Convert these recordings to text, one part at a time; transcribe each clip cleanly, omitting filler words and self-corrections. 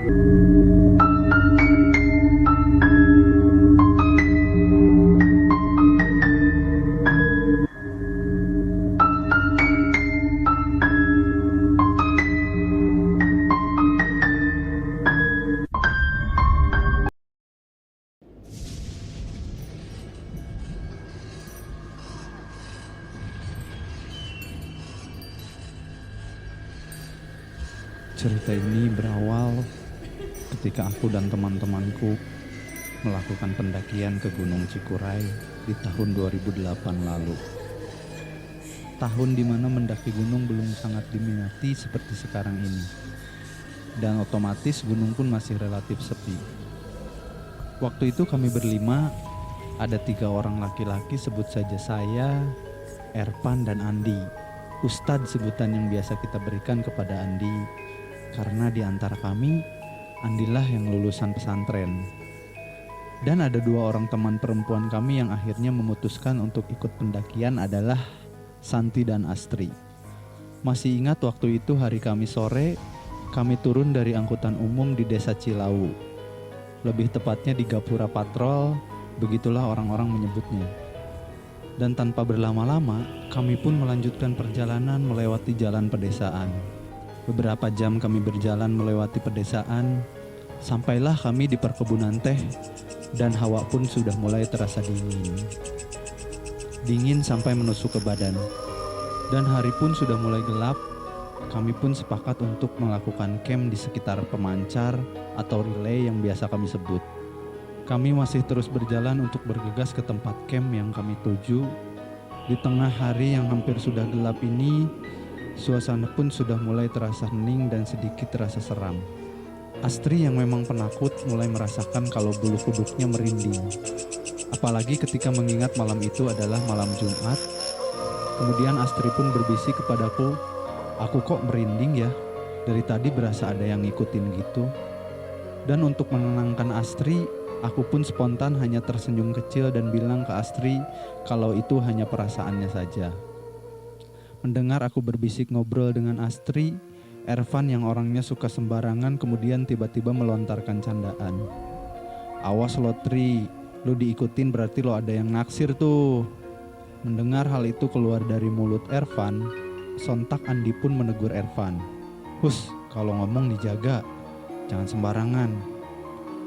Cerita ini berawal ketika aku dan teman-temanku melakukan pendakian ke Gunung Cikuray di tahun 2008 lalu. Tahun di mana mendaki gunung belum sangat diminati seperti sekarang ini. Dan otomatis gunung pun masih relatif sepi. Waktu itu kami berlima, ada 3 orang laki-laki, sebut saja saya, Ervan dan Andi. Ustadz sebutan yang biasa kita berikan kepada Andi, karena di antara kami, Andilah yang lulusan pesantren. Dan ada 2 orang teman perempuan kami yang akhirnya memutuskan untuk ikut pendakian adalah Santi dan Astri. Masih ingat waktu itu hari Kamis sore, kami turun dari angkutan umum di Desa Cilawu. Lebih tepatnya di Gapura Patrol, begitulah orang-orang menyebutnya. Dan tanpa berlama-lama, kami pun melanjutkan perjalanan melewati jalan pedesaan. Beberapa jam kami berjalan melewati pedesaan, sampailah kami di perkebunan teh, dan hawa pun sudah mulai terasa dingin. Dingin sampai menusuk ke badan. Dan hari pun sudah mulai gelap. Kami pun sepakat untuk melakukan camp di sekitar pemancar atau relay yang biasa kami sebut. Kami masih terus berjalan untuk bergegas ke tempat camp yang kami tuju. Di tengah hari yang hampir sudah gelap ini, suasana pun sudah mulai terasa hening dan sedikit terasa seram. Astri yang memang penakut mulai merasakan kalau bulu kuduknya merinding. Apalagi ketika mengingat malam itu adalah malam Jumat. Kemudian Astri pun berbisik kepadaku, "Aku kok merinding ya? Dari tadi berasa ada yang ngikutin gitu." Dan untuk menenangkan Astri, aku pun spontan hanya tersenyum kecil dan bilang ke Astri kalau itu hanya perasaannya saja. Mendengar aku berbisik ngobrol dengan Astri, Ervan yang orangnya suka sembarangan kemudian tiba-tiba melontarkan candaan. "Awas lo Tri, lu diikutin berarti lo ada yang naksir tuh." Mendengar hal itu keluar dari mulut Ervan, sontak Andi pun menegur Ervan. "Hus, kalau ngomong dijaga, jangan sembarangan."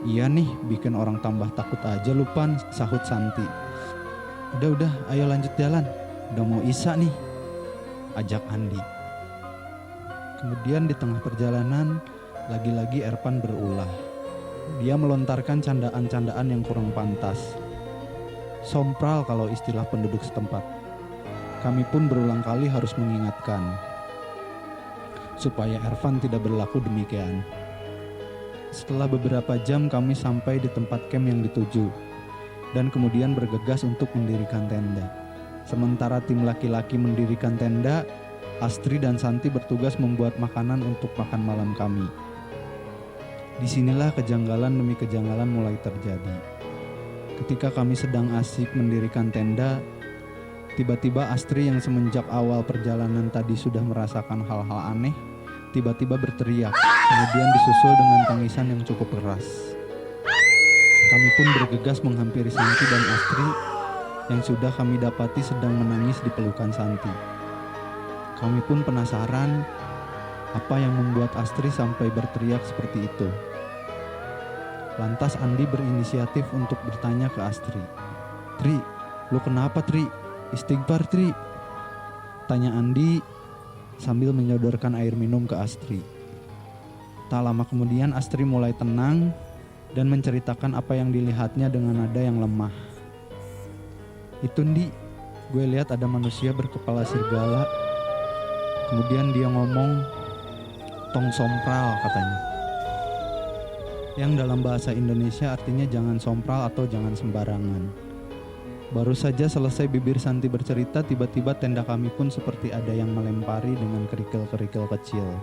"Iya nih, bikin orang tambah takut aja lu Pan," sahut Santi. Udah, ayo lanjut jalan, udah mau isya nih," ajak Andi. Kemudian di tengah perjalanan, lagi-lagi Ervan berulah. Dia melontarkan candaan-candaan yang kurang pantas. Sompral kalau istilah penduduk setempat. Kami pun berulang kali harus mengingatkan supaya Ervan tidak berlaku demikian. Setelah beberapa jam kami sampai di tempat camp yang dituju dan kemudian bergegas untuk mendirikan tenda. Sementara tim laki-laki mendirikan tenda, Astri dan Santi bertugas membuat makanan untuk makan malam kami. Disinilah kejanggalan demi kejanggalan mulai terjadi. Ketika kami sedang asik mendirikan tenda, tiba-tiba Astri yang semenjak awal perjalanan tadi sudah merasakan hal-hal aneh, tiba-tiba berteriak, kemudian disusul dengan tangisan yang cukup keras. Kami pun bergegas menghampiri Santi dan Astri yang sudah kami dapati sedang menangis di pelukan Santi. Kami pun penasaran apa yang membuat Astri sampai berteriak seperti itu. Lantas Andi berinisiatif untuk bertanya ke Astri. "Tri, lu kenapa Tri? Istighfar Tri," tanya Andi sambil menyodorkan air minum ke Astri. Tak lama kemudian Astri mulai tenang dan menceritakan apa yang dilihatnya dengan nada yang lemah. "Itu Ndi, gue lihat ada manusia berkepala serigala." Kemudian dia ngomong, "Tong sompral," katanya. Yang dalam bahasa Indonesia artinya jangan sompral atau jangan sembarangan. Baru saja selesai bibir Santi bercerita, tiba-tiba tenda kami pun seperti ada yang melempari dengan kerikil-kerikil kecil.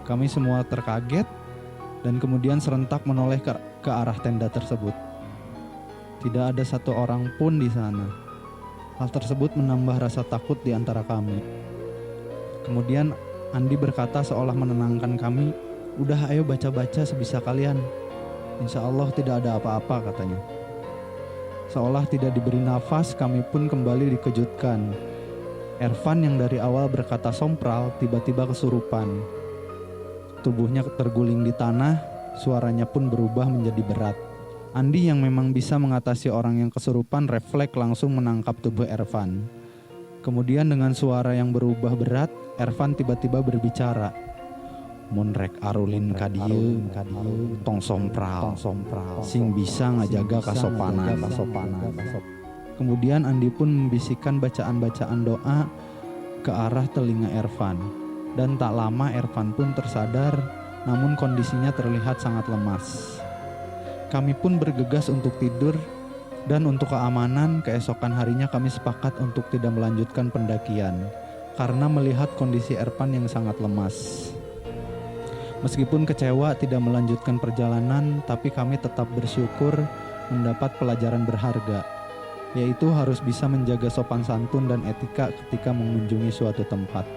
Kami semua terkaget dan kemudian serentak menoleh ke arah tenda tersebut. Tidak ada satu orang pun di sana. Hal tersebut menambah rasa takut di antara kami. Kemudian Andi berkata seolah menenangkan kami, Udah ayo baca-baca sebisa kalian. Insya Allah tidak ada apa-apa katanya. Seolah tidak diberi nafas, kami pun kembali dikejutkan. Ervan yang dari awal berkata sompral tiba-tiba kesurupan. Tubuhnya terguling di tanah, suaranya pun berubah menjadi berat. Andi yang memang bisa mengatasi orang yang kesurupan refleks langsung menangkap tubuh Ervan. Kemudian dengan suara yang berubah berat, Ervan tiba-tiba berbicara. Munrek arulin kadieu tong sompral sing bisa ngajaga kasopanan. Kemudian Andi pun membisikkan bacaan-bacaan doa ke arah telinga Ervan. Dan tak lama Ervan pun tersadar, namun kondisinya terlihat sangat lemas. Kami pun bergegas untuk tidur, dan untuk keamanan keesokan harinya kami sepakat untuk tidak melanjutkan pendakian karena melihat kondisi Ervan yang sangat lemas. Meskipun kecewa tidak melanjutkan perjalanan, tapi kami tetap bersyukur mendapat pelajaran berharga, yaitu harus bisa menjaga sopan santun dan etika ketika mengunjungi suatu tempat.